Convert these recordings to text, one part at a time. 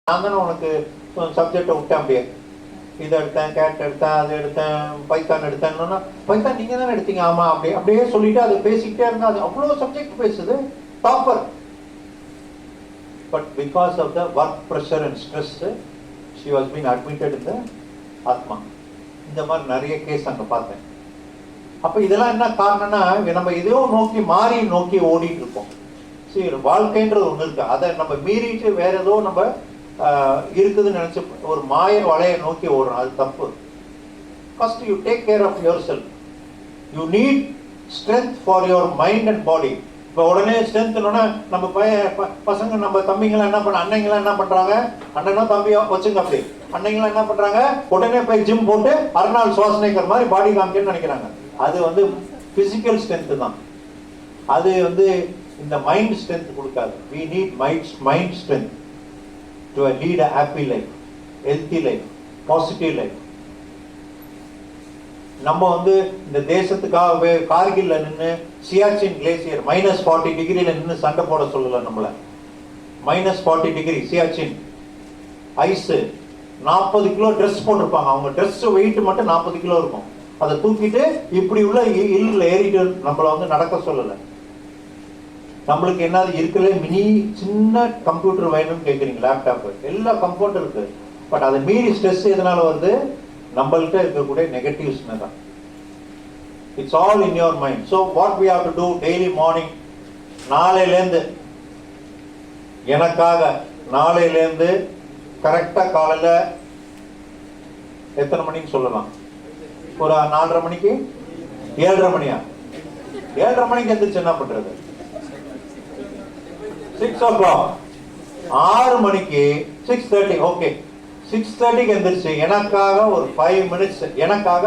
நான் தானே உனக்கு சப்ஜெக்டை விட்டேன், அப்படியே இதை எடுத்தேன், கேட் எடுத்தேன், அதை எடுத்தேன், பைத்தான் எடுத்தேன்னா பைத்தான் நீங்கள் தானே எடுத்தீங்க, ஆமாம், அப்படியே அப்படியே சொல்லிட்டு அதை பேசிக்கிட்டே இருந்தால் அது அவ்வளோ சப்ஜெக்ட் பேசுது, topper. But because of the work pressure and stress she was been admitted in the Athma. இந்த மாதிரி நிறைய கேஸ் அங்கே பார்த்தேன். அப்போ இதெல்லாம் என்ன காரணம்னா, நம்ம இதையோ நோக்கி மாறி நோக்கி ஓடிட்டு இருக்கோம். சரி, வாழ்க்கைன்றது ஒன்று இருக்கு, அதை நம்ம மீறிட்டு வேற ஏதோ நம்ம இருக்குதுன்னு நினைச்சு ஒரு மாய வலையை நோக்கி ஓடுறோம். அது தப்பு. First you take care of yourself. You need strength for your mind and body. இப்போ உடனே ஸ்ட்ரென்த்னா நம்ம பசங்க, நம்ம தம்பிங்களாம் என்ன பண்ண, அன்னைங்களாம் என்ன பண்றாங்க, அண்ணனும் தம்பியோ வச்சுங்க, அப்படி அன்னைங்களாம் என்ன பண்றாங்க, உடனே போய் ஜிம் போட்டு அர்னால்ட் ஷ்வார்ஸ்நெகர் மாதிரி பாடி காமிக்கணும்னு நினைக்கிறாங்க. அது பிசிக்கல் ஸ்ட்ரென்த் தான். அது இந்த மைண்ட் ஸ்ட்ரென்த் கொடுக்காது. we need mind strength to lead a happy life, healthy life, positive life. நம்ம இந்த தேசத்துக்காக கார்கில்ல நின்று சியாச்சின் கிளேசியர் -40 டிகிரில நின்று சண்டை போட சொல்லல. நம்மள -40 degree Siachen ice, 40 kilo dress போட்டிருப்பாங்க. அவங்க ட்ரெஸ் வெயிட் மட்டும் 40 கிலோ இருக்கும். அதை தூக்கிட்டு இப்படி உள்ள ஹில்ல ஏறிட்டு நம்மள நடக்க சொல்லல. நம்மளுக்கு என்ன இருக்கிற மினி சின்ன கம்ப்யூட்டர் வேணும்னு கேட்குறீங்க, லேப்டாப், எல்லா கம்ஃபர்ட் இருக்கு. பட் அதை மீறி ஸ்ட்ரெஸ் எதனால வருது, நம்மள்கிட்ட இருக்கக்கூடிய நெகட்டிவ்ஸ் தான். It's all in your mind. So what we have to do daily morning, நாளையிலேருந்து எனக்காக, நாளையிலேருந்து கரெக்டாக காலையில் எத்தனை மணிக்கு சொல்லலாம், ஒரு 4:30 மணிக்கு, 7:30 மணியா, 7:30 மணிக்கு எந்திரிச்சு என்ன பண்றது, 6 o'clock, 6 மணிக்கு 6:30, ஓகே 6:30க்கு எந்திரிச்சு எனக்காக ஒரு 5 minutes, எனக்காக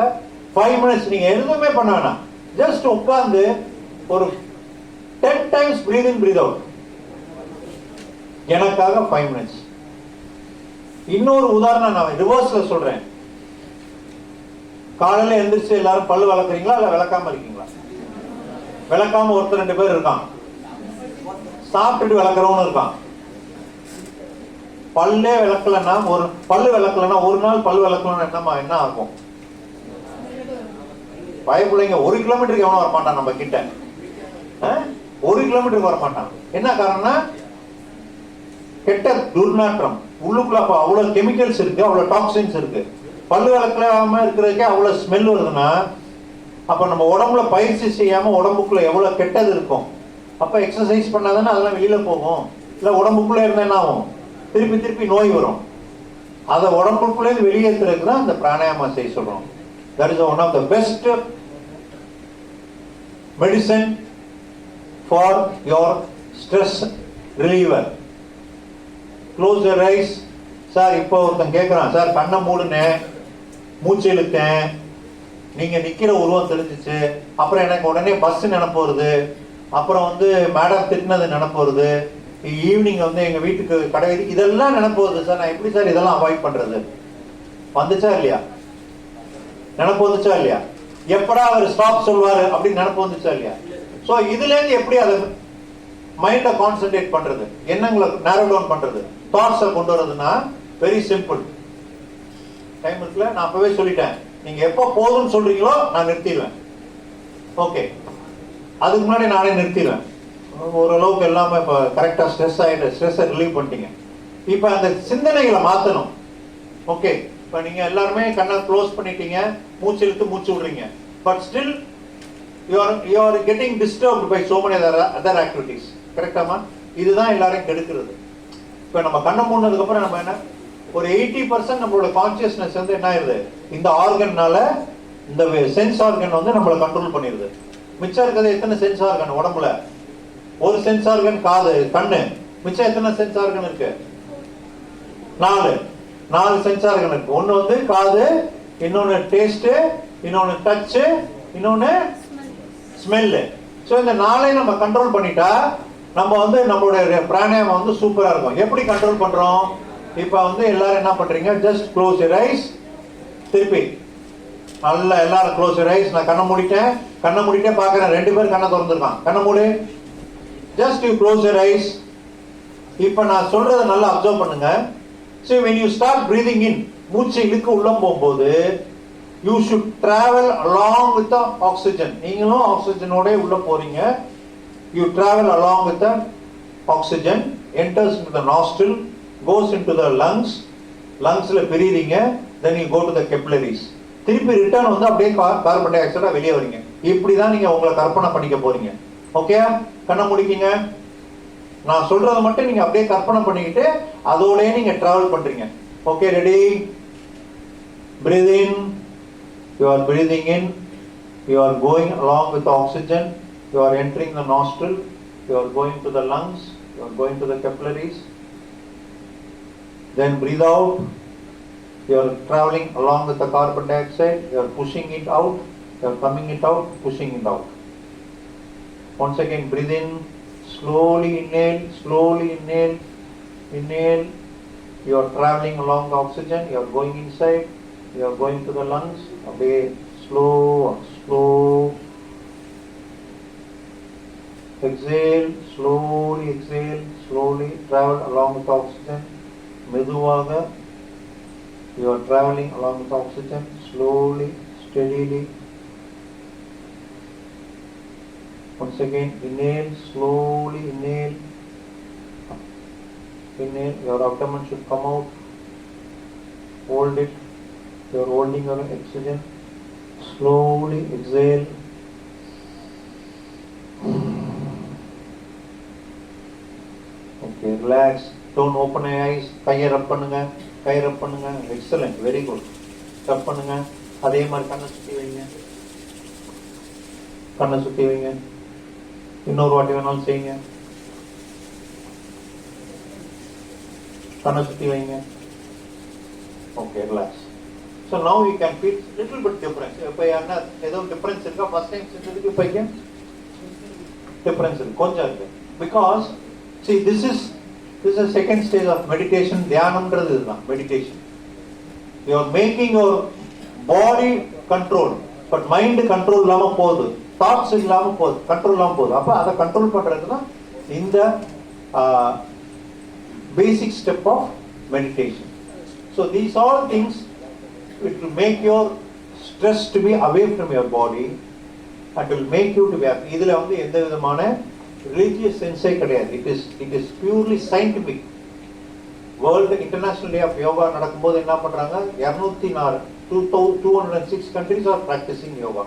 5 minutes நீங்க எதுவுமே பண்ண வேணாம், ஜஸ்ட் உட்கார்ந்து ஒரு 10 times breathe in breathe out, எனக்காக 5 minutes. இன்னொரு உதாரணம் நான் ரிவர்ஸ்ல சொல்றேன். காலையில எந்திரிச்சு எல்லாரும் பல்லு விளக்குறீங்களா இல்ல விளக்காம இருக்கீங்களா? விளக்காம ஒருத்தர் 2 பேர் இருக்கான், சாப்பிட்டுட்டு விளக்குறவனு இருக்கான். பல்லே விளக்கலன்னா, ஒரு பல்லு விளக்கலன்னா, ஒரு நாள் பல்லு விளக்கலன்னா என்ன ஆகும்? பயப்பிள்ளைங்க 1 கிலோமீட்டருக்கு எவனும் வரமாட்டான் நம்ம கிட்ட, 1 கிலோமீட்டருக்கு வரமாட்டான். என்ன காரணம்னா கெட்ட துர்நாற்றம் உள்ளுக்குள்ள. அவ்வளவு கெமிக்கல்ஸ் இருக்கு, அவ்வளவு டாக்ஸின்ஸ் இருக்கு. பல்லு விளக்காம இருக்கிறதுக்கே அவ்வளவு ஸ்மெல் வருதுன்னா, அப்ப நம்ம உடம்புல பயிற்சி செய்யாம உடம்புக்குள்ள எவ்வளவு கெட்டது இருக்கும். அப்ப எக்ஸசைஸ் பண்ணாதானே அதெல்லாம் வெளியில போகும். இல்ல உடம்புக்குள்ள இருந்தா என்ன ஆகும், திருப்பி திருப்பி நோய் வரும். அதை உடம்புக்குள்ளே வெளியேற்றுறதுக்கு தான் இந்த பிராணாயாமா செய்ய சொல்றோம். That is one of the best medicine for your stress reliever. Close your eyes. Sir இப்போ ஒருத்தன் கேட்குறான், சார் கண்ணை மூடுனேன், மூச்சு இழுத்தேன், நீங்க நிக்கிற உருவம் தெரிஞ்சிச்சு, அப்புறம் எனக்கு உடனே பஸ் நினைப்பு வருது, அப்புறம் மேடம் திட்டினது நினைப்பு வருது, ஈவினிங் எங்க வீட்டுக்கு கடை, இதெல்லாம் நினைப்பு வருது சார், நான் எப்படி சார் இதெல்லாம் அவாய்ட் பண்றது? வந்துச்சா இல்லையா? நினைப்பு வந்துச்சா இல்லையா? எப்படா அவர் ஸ்டாப் சொல்வாரு அப்படின்னு நினைப்பு வந்துச்சா இல்லையா? சோ இதுல இருந்து எப்படி அதை மைண்ட கான்சென்ட்ரேட் பண்றது, எண்ணங்களை நேரோ டவுன் பண்றது, தாட்ஸை கொண்டு வரதுன்னா வெரி சிம்பிள். டைம் இருக்குல்ல, நான் அப்பவே சொல்லிட்டேன், நீங்க எப்போ போதும்னு சொல்றீங்களோ நான் நிறுத்திடுவேன். ஓகே, அதுக்கு முன்னாடி நானே நிறுத்திடுவேன். ஓரளவுக்கு எல்லாமே இப்போ கரெக்டாக ஸ்ட்ரெஸ் ஆகிட்டு ஸ்ட்ரெஸ்ஸை ரிலீவ் பண்ணிட்டீங்க. இப்போ அந்த சிந்தனைகளை மாற்றணும். ஓகே, இப்போ நீங்கள் எல்லாருமே கண்ணை க்ளோஸ் பண்ணிட்டீங்க, மூச்சு இழுத்து மூச்சு விடுறீங்க. But still you are getting disturbed by so many other activities. கரெக்டாமா? இதுதான் எல்லாரையும் கெடுக்கிறது. இப்போ நம்ம கண்ணை மூடினதுக்கப்புறம் நம்ம என்ன, ஒரு 80% நம்மளோட கான்சியஸ்னஸ் என்ன ஆயிருது, இந்த ஆர்கன்னால, இந்த சென்ஸ் ஆர்கன் நம்மளை கண்ட்ரோல் பண்ணிடுது. மிச்சம் இருக்கிறது எத்தனை சென்ஸ் ஆர்கன் உடம்புல? ஒரு சென்ஸ் ஆர்கன் காது, கண்ணு. மிச்சம் எத்தனை சென்ஸ் ஆர்கன் இருக்கு? 4 சென்ஸ் ஆர்கன் இருக்கு. ஒன்னு காது, இன்னொன்னு டேஸ்ட், இன்னொன்னு டச், இன்னொன்னு ஸ்மெல். சோ இந்த 4ஐயும் நம்ம கண்ட்ரோல் பண்ணிட்டா நம்ம நம்மளுடைய பிராணாயாமம் சூப்பரா இருக்கும். எப்படி கண்ட்ரோல் பண்றோம்? இப்ப எல்லாரும் என்ன பண்றீங்க, ஜஸ்ட் க்ளோஸ் யுவர் ஐஸ். திருப்பி நல்லா எல்லாரும் க்ளோஸ் யுவர் ஐஸ். நான் கண்ணை மூடிட்டே பாக்குறேன், 2 பேர் கண்ணை திறந்துருக்கான். கண்ணை மூடு. Just you close your eyes. இப்ப நான் சொல்றதை நல்லா அப்சர்வ் பண்ணுங்க. So when you start breathing in, மூச்சு இழுக்கு உள்ள போகும்போது you should travel along with the oxygen. நீங்களும் ஆக்சிஜனோட உள்ள போறீங்க. You travel along with the oxygen, enters into the nostril, goes into the lungs, லங்ஸ்ல பிரிறீங்க, then you go to the capillaries. திருப்பி return வந்து அப்படியே கார்பன் டை ஆக்சைடா வெளியே வரீங்க. இப்படிதான் நீங்க உங்களை கற்பனை பண்ணிக்க போறீங்க. ஓகே, கண்ணை முடிக்கீங்க. நான் சொல்றதை மட்டும் நீங்க அப்படியே கற்பனை பண்ணிக்கிட்டு அதோடய நீங்க டிராவல் பண்றீங்க. Okay, ready? Breathe in. You are breathing in. You are going along with the oxygen. You are entering the nostril. You are going to the lungs. You are going to the capillaries. Then breathe out. You are traveling along with the carbon dioxide. You are pushing it out. You are coming it out, pushing it out. Once again, breathe in. Slowly inhale. Slowly inhale. Inhale. You are traveling along the oxygen. You are going inside. You are going to the lungs. Abhi slow. Exhale. Slowly exhale. Slowly travel along with oxygen. Meduvaga. You are traveling along with oxygen. Slowly, steadily. Once again, inhale. Slowly inhale. Inhale. Your abdomen should come out. Hold it. You are holding your oxygen. Slowly exhale. Okay, relax. Don't open your eyes. கையை ரப் பண்ணுங்க. Excellent, very good. ரப் பண்ணுங்க. அதே மாதிரி கண்ணை சுத்தி வைங்க. இன்னொரு வாட்டி வேணாலும் செய்யுங்க. கண்ணை சுத்தி வைங்க. Okay, relax. So now you can feel little bit difference. இப்போ என்ன ஏதோ difference இருக்கா? First time செஞ்சதுக்கு இப்போக்கு difference இருக்கு, கொஞ்சம் இருக்கு. Because see, this is a second stage of meditation. தியானம்ன்றது இதுதான் meditation. You are making your body control, but mind control இல்லாம போகுது, thoughts இல்லாம போகுது, control இல்லாம போகுது. அப்ப அதை கண்ட்ரோல் பண்றதுன்னா இந்த basic step of meditation. So these all things, it will make your stress to be away from your body and will make you to be happy. இதுல வந்து எந்த விதமான religious சென்ஸே கிடையாது. It is purely scientific. World International Day of Yoga நடக்கும்போது என்ன பண்றாங்க? 206 countries are practicing yoga,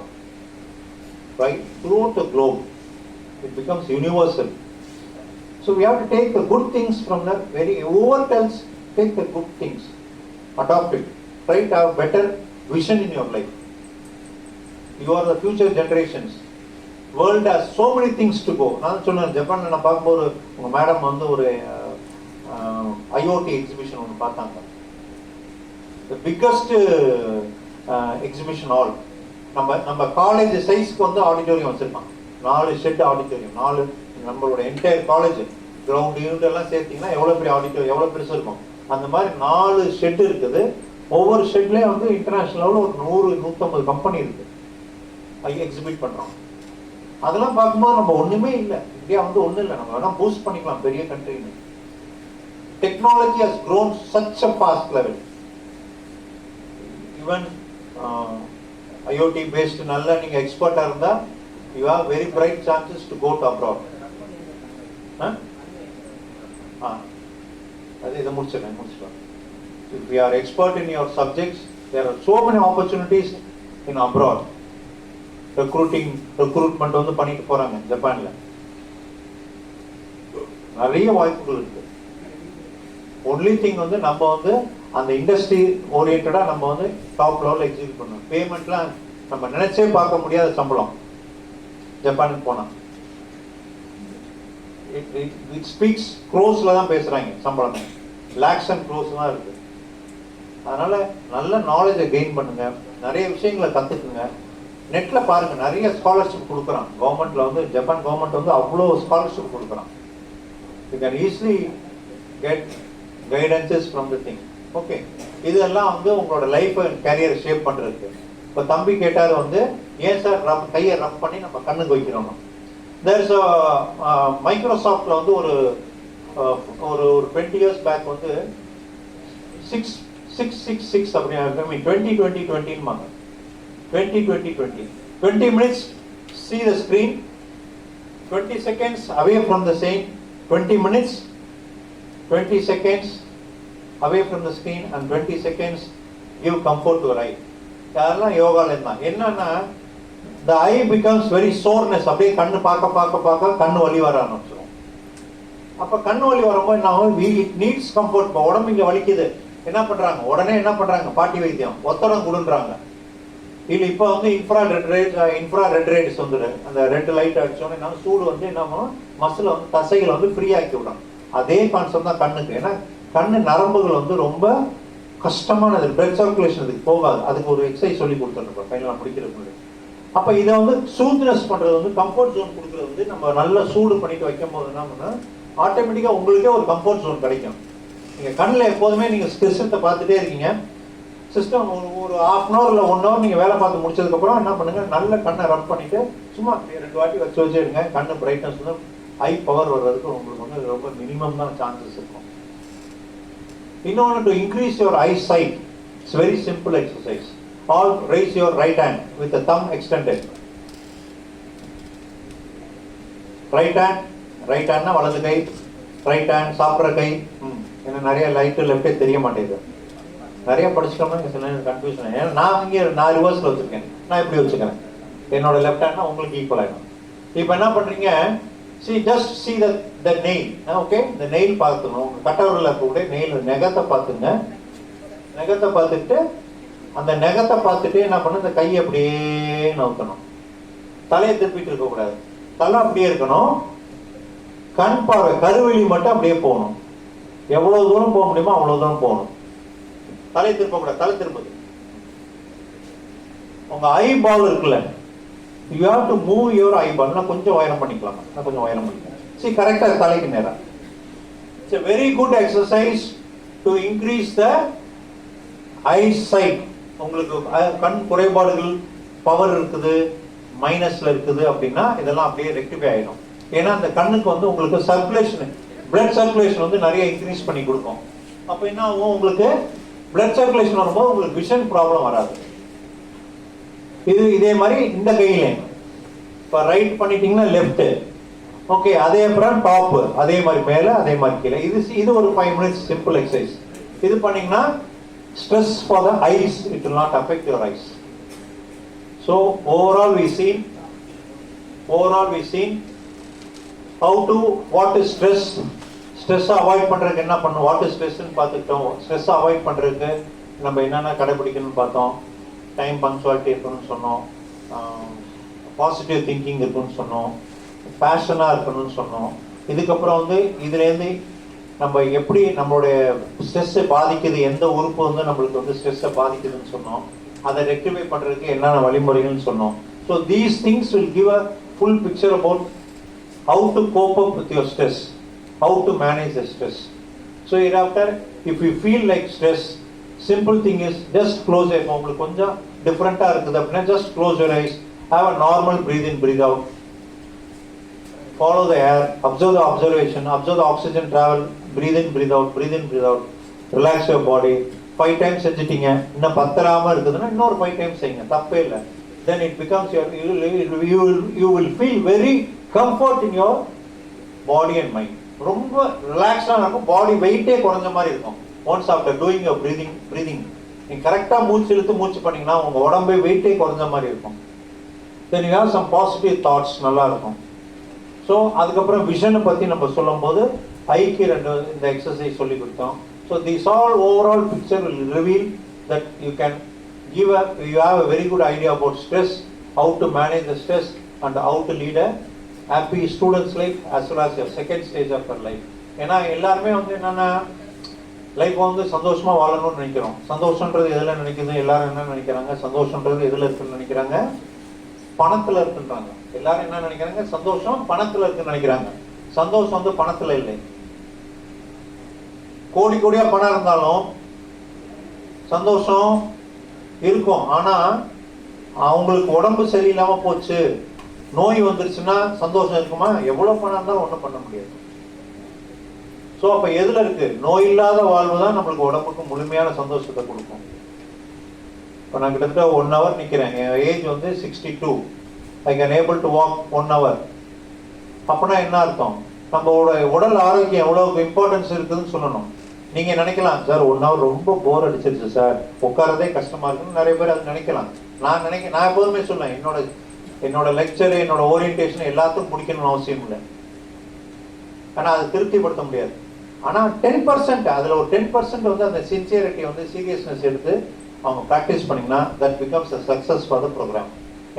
right, throughout the globe. It becomes universal. So we have to take the good things from the whoever tells, take the good things, adopt it, try to have better vision in your life. You are the future generations. World has so many things to go. நான் சொன்னேன், ஜப்பான்ல நான் பார்க்கும்போது உங்க madam வந்து ஒரு IoT exhibition ஒன்று பார்த்தாங்க. The biggest exhibition hall. நம்ம காலேஜ் சைஸ்க்கு வந்து ஆடிட்டோரியம் வச்சிருக்கான். 4 ஷெட் ஆடிட்டோரியம். 4 நம்மளோட என்டையர் காலேஜ் கிரவுண்ட் யூனிட் எல்லாம் சேர்த்தீங்கன்னா எவ்வளவு பெரிய ஆடிட்டோரியம், எவ்வளவு பெருசு இருக்கும். அந்த மாதிரி 4 ஷெட் இருக்குது. ஒவ்வொரு ஷெட்லயும் வந்து இன்டர்நேஷனல் லெவலில் ஒரு 100-150 கம்பெனி இருக்கு எக்ஸிபிட் பண்றோம். அதெல்லாம் பார்க்கும்போது நம்ம ஒண்ணுமே இல்லை, இந்தியா வந்து ஒன்றும் இல்லை, நம்ம வேணா பூஸ்ட் பண்ணிக்கலாம் பெரிய கண்ட்ரின்னு. Technology has grown such a fast level. Even IoT based நல்லா நீங்க எக்ஸ்பர்ட்டா இருந்தா you have very bright chances to go to abroad. அது இதை முடிச்சிட்டோம். If you are expert in your subjects, there are so many opportunities in abroad. recruitment வந்து பண்ணிட்டு போறாங்க ஜப்பான்ல. நிறைய வாய்ப்புகள் இருக்கு. ஒன்லி திங் வந்து நம்ம வந்து அந்த இண்டஸ்ட்ரி ஓரியன்டா நம்ம வந்து டாப் லெவலில் எக்ஸிக்யூட் பண்ணணும். பேமெண்ட்லாம் நம்ம நினைச்சே பார்க்க முடியாத சம்பளம் ஜப்பானுக்கு போனா. இட் ஸ்பீக்ஸ் க்ரோஸ்ல தான் பேசுறாங்க சம்பளம், லேக்ஸ் அண்ட் க்ரோஸ் தான் இருக்கு. அதனால நல்ல நாலேஜை கெயின் பண்ணுங்க, நிறைய விஷயங்களை கத்துக்குங்க. நெட்ல பாருங்க, நிறைய ஸ்காலர்ஷிப் கொடுக்குறான் கவர்மெண்ட்ல வந்து. ஜப்பான் கவர்மெண்ட் வந்து அவ்வளோ ஸ்காலர்ஷிப் கொடுக்குறான். You can easily get guidances from the thing. Okay, இதெல்லாம் வந்து உங்களோட லைஃப் அண்ட் கேரியர் ஷேப் பண்றதுக்கு. இப்போ தம்பி கேட்டார் வந்து, ஏன் சார் கையை ரப் பண்ணி நம்ம கண்ணுக்கு வைக்கிறோம். தேர் இஸ் மைக்ரோசாஃப்ட்ல வந்து ஒரு 20 years பேக் வந்து 666 அப்படி 20 மாங்க 20 minutes see the screen, 20 seconds away from the screen, 20 minutes 20 seconds away from the screen and 20 seconds give comfort to your eye. அதெல்லாம் யோகால இருந்தான். என்னன்னா the eye becomes very soreness, அப்படியே கண்ணு பார்க்க கண்ணு வலி வர ஆரம்பிச்சிடும். அப்ப கண்ணு வலி வரும்போது என்ன, it needs comfort. இப்போ உடம்பு இங்க வலிக்குது, என்ன பண்றாங்க, உடனே என்ன பண்றாங்க, பாட்டி வைத்தியம் ஒத்தடம் கொடுன்றாங்க. இல்ல இப்ப வந்து இன்ஃப்ரா ரெட் ரேட்ஸ் வந்துடு, அந்த ரெட் லைட் அடிச்சோன்னா என்ன சூடு வந்து என்ன பண்ணும், மசில் வந்து தசைகளை வந்து ஃப்ரீ ஆக்கி விடும். அதே கான்செப்ட் தான் கண்ணுக்கு. ஏன்னா கண்ணு நரம்புகள் வந்து ரொம்ப கஷ்டமானது, பிளட் சர்க்குலேஷன் இதுக்கு போகாது. அதுக்கு ஒரு எக்ஸசைஸ் சொல்லி கொடுத்துருப்போம் ஃபைனலாக முடிக்கிறதுக்கு. அப்ப இதை வந்து சூத்னஸ் பண்றது வந்து, கம்ஃபர்ட் ஜோன் கொடுக்குறது வந்து, நம்ம நல்லா சூடு பண்ணிட்டு வைக்கும் போது என்ன பண்ணா ஆட்டோமேட்டிக்கா உங்களுக்கே ஒரு கம்ஃபர்ட் ஜோன் கிடைக்கும். நீங்க கண்ணில் எப்போதுமே நீங்க சிஸ்டத்தை பார்த்துட்டே இருக்கீங்க, சிஸ்டம் ஒரு ½ hour இல்லை 1 hour நீங்க வேலை பார்த்து முடிச்சதுக்கு அப்புறம் என்ன பண்ணுங்க, நல்ல கண்ணை ரப் பண்ணிட்டு சும்மா 2 வாட்டி வச்சு எடுங்க. கண்ணு பிரைட்னஸ் வந்து ஹை பவர் வர்றதுக்கு உங்களுக்கு வந்து ரொம்ப மினிமம் தான் சான்சஸ் இருக்கும். இன்னொன்று, to increase your eyesight, it's very simple exercise. All raise your right hand with the thumb extended. Right hand na வலது கை, right hand சாப்பிட்ற கை. ஏன்னா நிறைய லைட்டு லெஃப்டே தெரிய மாட்டேங்குது. நிறைய படிச்சுட்டோம்னா சில கன்ஃபியூஷன். ஏன்னா நான் ரிவர்ஸில் வச்சுருக்கேன், நான் இப்படி வச்சுக்கிறேன். என்னோட லெஃப்ட் ஹேண்ட்னா உங்களுக்கு ஈக்குவல் ஆகிடும். இப்போ என்ன பண்ணுறீங்க, just see the nail. Okay, இந்த நெயில் பார்த்துக்கணும். உங்கள் கட்டவரில் கூட நெயில் நெகத்தை பார்த்துங்க. நெகத்தை பார்த்துட்டு அந்த நெகத்தை பார்த்துட்டு என்ன பண்ண, இந்த கையை அப்படியே நோக்கணும். தலையை திருப்பிட்டு இருக்க கூடாது, தலை அப்படியே இருக்கணும். கண் பார்வை கருவெளி மட்டும் அப்படியே போகணும். எவ்வளவு தூரம் போக முடியுமோ அவ்வளவு தூரம் போகணும். தலையை திருப்ப கூடாது, தலை திருப்பது. உங்க ஐ பால் இருக்குல்ல, you have to move your eyeball. நான் கொஞ்சம் உயரம் பண்ணிக்கலாம், நான் கொஞ்சம் உயரம் பண்ணிக்கலாம். சரி, கரெக்டா தலைக்கு நேரம். It's a very good exercise to increase the eyesight. உங்களுக்கு கண் குறைபாடுகள் பவர் இருக்குது, மைனஸ்ல இருக்குது அப்படின்னா இதெல்லாம் அப்படியே ரெக்டிஃபை ஆயிடும். ஏன்னா அந்த கண்ணுக்கு வந்து உங்களுக்கு சர்க்குலேஷன், பிளட் சர்க்குலேஷன் வந்து நிறைய இன்க்ரீஸ் பண்ணி கொடுக்கும். அப்ப என்ன ஆகும், உங்களுக்கு பிளட் சர்க்குலேஷன் வரும்போது உங்களுக்கு விஷன் ப்ராப்ளம் வராது. இதே மாதிரி இந்த கையில இப்போ ரைட் பண்ணிட்டீங்கன்னா லெஃப்ட், ஓகே, அதே அப்புறம் டாப், அதே மாதிரி மேல, அதே மாதிரி கீழே. இது ஒரு 5 minutes சிம்பிள் எக்ஸசைஸ். இது பண்ணீங்கன்னா stress for the eyes, it will not affect your eyes. So overall we seen how to, what is stress avoid பண்றதுக்கு என்ன பண்ணணும், what is stress ன்னு பார்த்துட்டோம். stress avoid பண்றதுக்கு நம்ம என்னென்ன கடைபிடிக்கணும்னு பார்த்தோம். டைம் பங்க்சுவாலிட்டி இருக்கணும்னு சொன்னோம், பாசிட்டிவ் திங்கிங் இருக்கணும்னு சொன்னோம், பேஷனா இருக்கணும்னு சொன்னோம். இதுக்கப்புறம் வந்து இதுலேருந்து நம்ம எப்படி நம்மளுடைய ஸ்ட்ரெஸ்ஸை பாதிக்குது, எந்த உறுப்பு வந்து நம்மளுக்கு வந்து ஸ்ட்ரெஸ்ஸை பாதிக்குதுன்னு சொன்னோம். அதை ரெக்டிஃபை பண்றதுக்கு என்னென்ன வழிமுறைகள்னு சொன்னோம். So these things will give a full picture about how to cope up with your stress, how to manage the stress. So hereafter if you feel like stress, simple thing is just close eye. உங்களுக்கு கொஞ்சம் டிஃப்ரெண்ட்டாக இருக்குது அப்படின்னா just close your eyes, have a normal breath in breath out, follow the air, observe the observation, observe the oxygen travel, breathe in, breathe out, breathe in, breathe out, relax your body. 5 times செஞ்சிட்டீங்க, இன்னும் பத்தராம இருக்குதுன்னா இன்னொரு 5 times செய்யுங்க, தப்பே இல்லை. Then it becomes you will feel very comfort in your body and mind. ரொம்ப ரிலாக்ஸா இருக்கும், பாடி வெயிட்டே குறைஞ்ச மாதிரி இருக்கும். once after doing your breathing நீங்க கரெக்டா மூச்சு இழுத்து மூச்சு பண்ணீங்கன்னா உங்க உடம்பே வெயிட்டே குறைஞ்ச மாதிரி இருக்கும். then you have some positive thoughts, நல்லா இருக்கும். ஸோ அதுக்கப்புறம் விஷனை பற்றி நம்ம சொல்லும் போது ஐக்கு 2 இந்த எக்ஸசைஸ் சொல்லி கொடுத்தோம். So this all overall picture will reveal that you can you have a very good idea about stress, how to manage the stress and how to lead a happy student's life as well as your second stage of your life. ஏன்னா எல்லாருமே வந்து என்னென்னா life வந்து சந்தோஷமாக வாழணும்னு நினைக்கிறோம். சந்தோஷன்றது எதில் நினைக்குது, எல்லாரும் என்ன நினைக்கிறாங்க, சந்தோஷன்றது எதில் இருக்குன்னு நினைக்கிறாங்க, பணத்துல இருக்குன்றாங்க. எல்லாரும் என்ன நினைக்கிறாங்க, சந்தோஷம் பணத்துல இருக்குன்னு நினைக்கிறாங்க. சந்தோஷம் வந்து பணத்துல இல்லை. கோடி கோடியா பணம் இருந்தாலும் சந்தோஷம் இருக்கும். ஆனா அவங்களுக்கு உடம்பு சரியில்லாம போச்சு, நோய் வந்துருச்சுன்னா சந்தோஷம் இருக்குமா? எவ்வளவு பணம் இருந்தாலும் ஒண்ணும் பண்ண முடியாது. ஸோ அப்போ எதில் இருக்கு? நோய் இல்லாத வாழ்வு தான் நம்மளுக்கு உடம்புக்கு முழுமையான சந்தோஷத்தை கொடுக்கும். இப்போ நான் கிட்டத்தட்ட 1 hour நிற்கிறேன். என் ஏஜ் வந்து 62. I can able to walk 1 hour. அப்படின்னா என்ன அர்த்தம்? நம்மளோட உடல் ஆரோக்கியம் எவ்வளவு இம்பார்ட்டன்ஸ் இருக்குதுன்னு சொல்லணும். நீங்க நினைக்கலாம், சார் 1 hour ரொம்ப போர் அடிச்சிருச்சு சார், உட்காரதே கஷ்டமா இருக்குன்னு நிறைய பேர் அது நினைக்கலாம். நான் எப்போதுமே சொல்லுவேன், என்னோட லெக்சர், என்னோட ஓரியன்டேஷன் எல்லாத்துக்கும் பிடிக்கணும்னு அவசியம் இல்லை. ஆனா அதை திருப்திப்படுத்த முடியாது. ஆனா 10%, அதுல ஒரு 10% வந்து அந்த சின்சியரிட்டி வந்து சீரியஸ்னஸ் எடுத்து அவங்க ப்ராக்டிஸ் பண்ணீங்கன்னா that becomes a success for the program.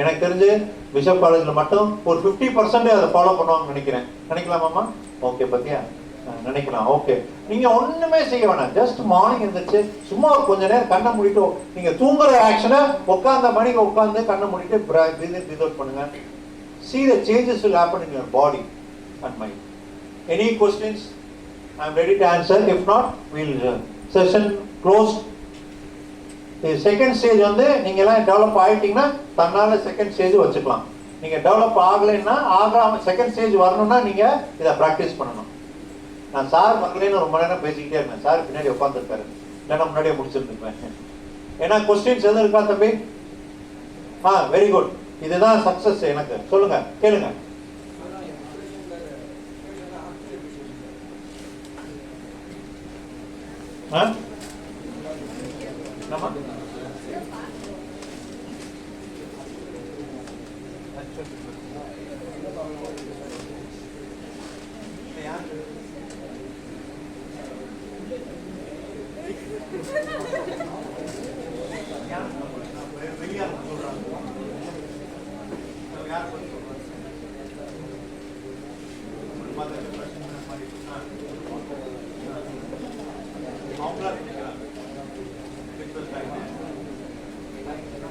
எனக்கு தெரிஞ்சு பிஷப் காலேஜ்ல மட்டும் ஒரு 50% அதை ஃபாலோ பண்ணுவாங்கன்னு நினைக்கிறேன். நினைக்கலாமாமா? ஓகே, பத்தியா நினைக்கலாம். ஓகே, நீங்க ஒண்ணுமே செய்ய வேணாம். ஜஸ்ட் மார்னிங் எழுந்திரிச்சு சும்மா ஒரு கொஞ்ச நேரம் கண்ணை மூடிட்டு, நீங்க தூங்குற ஆக்ஷனை உட்கார்ந்த மணிக்கு உட்கார்ந்து கண்ணை மூடிட்டு breathe out பண்ணுங்க. See the changes will happen in your body and mind. Any questions? I am ready to answer. If not, we'll session closed. Second stage வந்து நீங்க எல்லாம் டெவலப் ஆயிட்டீங்கன்னா தன்னால செகண்ட் ஸ்டேஜ் வச்சுக்கலாம். நீங்க டெவலப் ஆகலைன்னா ஆகாம செகண்ட் ஸ்டேஜ் வரணும்னா நீங்க இதை ப்ராக்டிஸ் பண்ணணும். நான் சார் வரலன்னு ரொம்ப நேரம் பேசிக்கிட்டே இருந்தேன். சார் பின்னாடி உட்காந்துருக்காரு, இல்லைன்னா முன்னாடியே முடிச்சிருந்துருப்பேன். ஏன்னா கொஸ்டின்ஸ் எதுவும் இருக்கா தம்பி? Very good. இதுதான் சக்சஸ். எனக்கு சொல்லுங்க, கேளுங்க.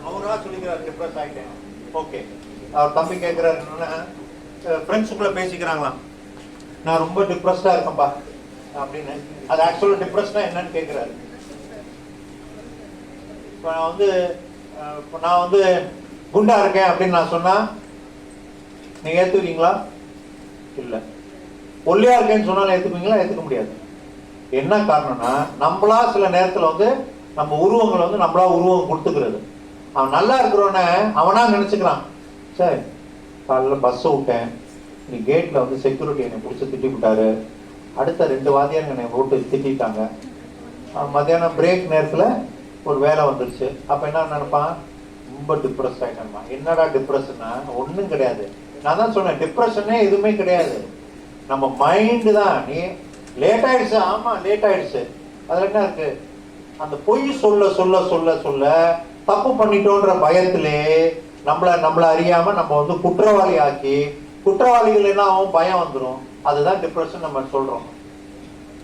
அவரா சொல்லிக்கிறார் டிப்ரெஸ் ஆயிட்டேன். ஓகே, அவர் தம்பி கேட்கிறாரு என்னன்னா, ஃப்ரெண்ட்ஸுக்குள்ள பேசிக்கிறாங்களாம், நான் ரொம்ப டிப்ரெஸ்டா இருக்கேன்பா அப்படின்னு. அது ஆக்சுவலா டிப்ரெஸ்னா என்னன்னு கேட்கிறாரு. இப்போ நான் வந்து குண்டா இருக்கேன் அப்படின்னு நான் சொன்னா நீங்க ஏத்துக்குவீங்களா? இல்ல. ஒல்லியா இருக்கேன்னு சொன்னாலும் ஏத்துக்குவீங்களா? ஏத்துக்க முடியாது. என்ன காரணம்னா, நம்மளா சில நேரத்துல வந்து நம்ம உருவங்களை வந்து நம்மளா உருவம் கொடுத்துக்கிறது. அவன் நல்லா இருக்கிறவன அவனா நினைச்சுக்கிறான். சரி, காலைல பஸ் விட்டேன், நீ கேட்ல வந்து செக்யூரிட்டி என்னை பிடிச்சி திட்டி விட்டாரு, அடுத்த 2 வாத்தியார் என்னை போட்டு திட்டாங்க, மத்தியானம் பிரேக் நேரத்துல ஒரு வேலை வந்துருச்சு. அப்ப என்ன நினைப்பான்? ரொம்ப டிப்ரெஸ் ஆயிட்டான். என்னடா டிப்ரெஷன்னா? ஒண்ணும் கிடையாது. நான் தான் சொன்னேன், டிப்ரெஷனே எதுவுமே கிடையாது, நம்ம மைண்டு தான். நீ லேட் ஆயிடுச்சு, ஆமா லேட் ஆயிடுச்சு, அதுல என்ன இருக்கு? அந்த பொய் சொல்ல சொல்ல சொல்ல சொல்ல தப்பு பண்ணிட்டோன்ற பயத்திலே நம்மள அறியாம நம்ம வந்து குற்றவாளி ஆக்கி, குற்றவாளிகள் என்ன ஆகும்? பயம் வந்துடும். அதுதான் டிப்ரெஷன் நம்ம சொல்றோம்.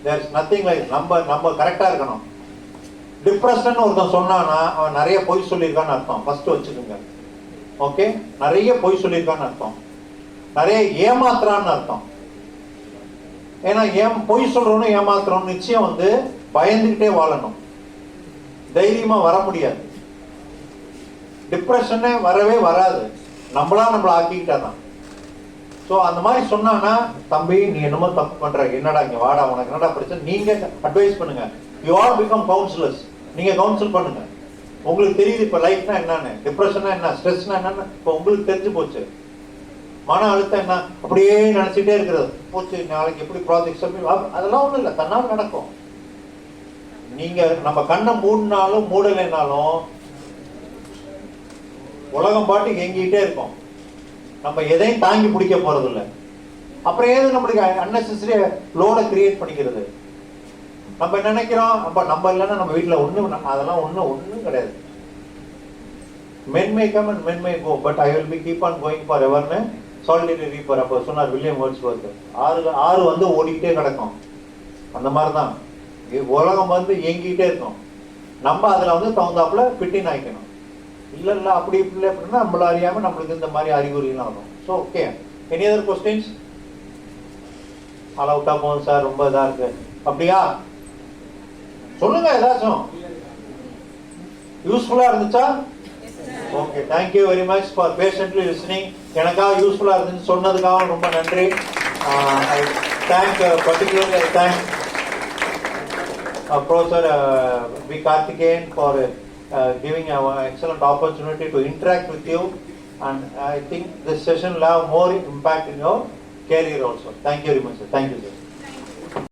There is nothing like. நம்ம கரெக்டா இருக்கணும். டிப்ரெஷன் ஒருத்தன் சொன்னானா அவன் நிறைய பொய் சொல்லியிருக்கான்னு அர்த்தம். ஃபர்ஸ்ட் வச்சுக்கோங்க. ஓகே, நிறைய பொய் சொல்லியிருக்கான்னு அர்த்தம், நிறைய ஏமாத்துறான்னு அர்த்தம். ஏன்னா பொய் சொல்றோன்னு ஏமாத்துறோம் நிச்சயம் வந்து பயந்துகிட்டே வாழணும், தைரியமா வர முடியாது. டிப்ரெஷனே வரவே வராது, நம்மளா நம்மள ஆக்கிக்கிட்டாதான். ஸோ அந்த மாதிரி சொன்னானா, தம்பி நீ என்னமோ தப்பு பண்ற, என்னடா இங்க வாடா, உனக்கு என்னடா பிரச்சனை, நீங்க அட்வைஸ் பண்ணுங்க. You all become counsellors. நீங்க கவுன்சில் பண்ணுங்க. உங்களுக்கு தெரியுது இப்ப லைஃப்னா என்னன்னு, டிப்ரெஷனா என்ன, ஸ்ட்ரெஸ்னா என்னன்னு இப்ப உங்களுக்கு தெரிஞ்சு போச்சு. மன அழுத்தம் என்ன, அப்படியே நினைச்சிட்டே இருக்கிறது, போச்சு நாளைக்கு எப்படி ப்ராஜெக்ட், அதெல்லாம் ஒண்ணும் இல்லை, தன்னால் நடக்கும். நீங்க நம்ம கண்ணை மூடினாலும் மூடலைனாலும் உலகம் பாட்டு எங்கிட்டே இருக்கும். நம்ம எதையும் தாங்கி பிடிக்க போறது இல்லை. அப்புறம் ஏது நம்மளுக்கு அன்னெசரி லோட கிரியேட் பண்ணிக்கிறது. நம்ம நினைக்கிறோம் நம்ம இல்லைன்னா நம்ம வீட்டுல அதெல்லாம் ஒண்ணும் கிடையாது. Men may come and men may go, but I will be keep on going forever. Solitary reaper அப்ப சொன்னார் வில்லியம் வேர்ட்ஸ்வொர்த். ஆறு வந்து ஓடிக்கிட்டே கிடக்கும். அந்த மாதிரிதான் உலகம் வந்து இயங்கிட்டே இருக்கும். நம்ம அதுல வந்து தகுந்தாப்புல பிட்டின் ஆயிக்கணும். இல்ல அப்படி இல்லை அப்படின்னா நம்மள அறியாம நம்மளுக்கு இந்த மாதிரி அறிகுறிலாம் வரும். So okay, any other questions? All அவுட்டா போகும் சார், ரொம்ப இதா இருக்கு அப்படியா? சொல்லுங்க, ஏதாச்சும் யூஸ்ஃபுல்லா இருந்துச்சா? Okay, thank you very much for patiently listening. எனக்காக யூஸ்ஃபுல்லா இருந்துன்னு சொன்னதுக்காக ரொம்ப நன்றி. I thank particularly Professor V. Karthikeyan for giving an excellent opportunity to interact with you, and I think this session will have more impact in your career also. Thank you very much, sir. Thank you, sir.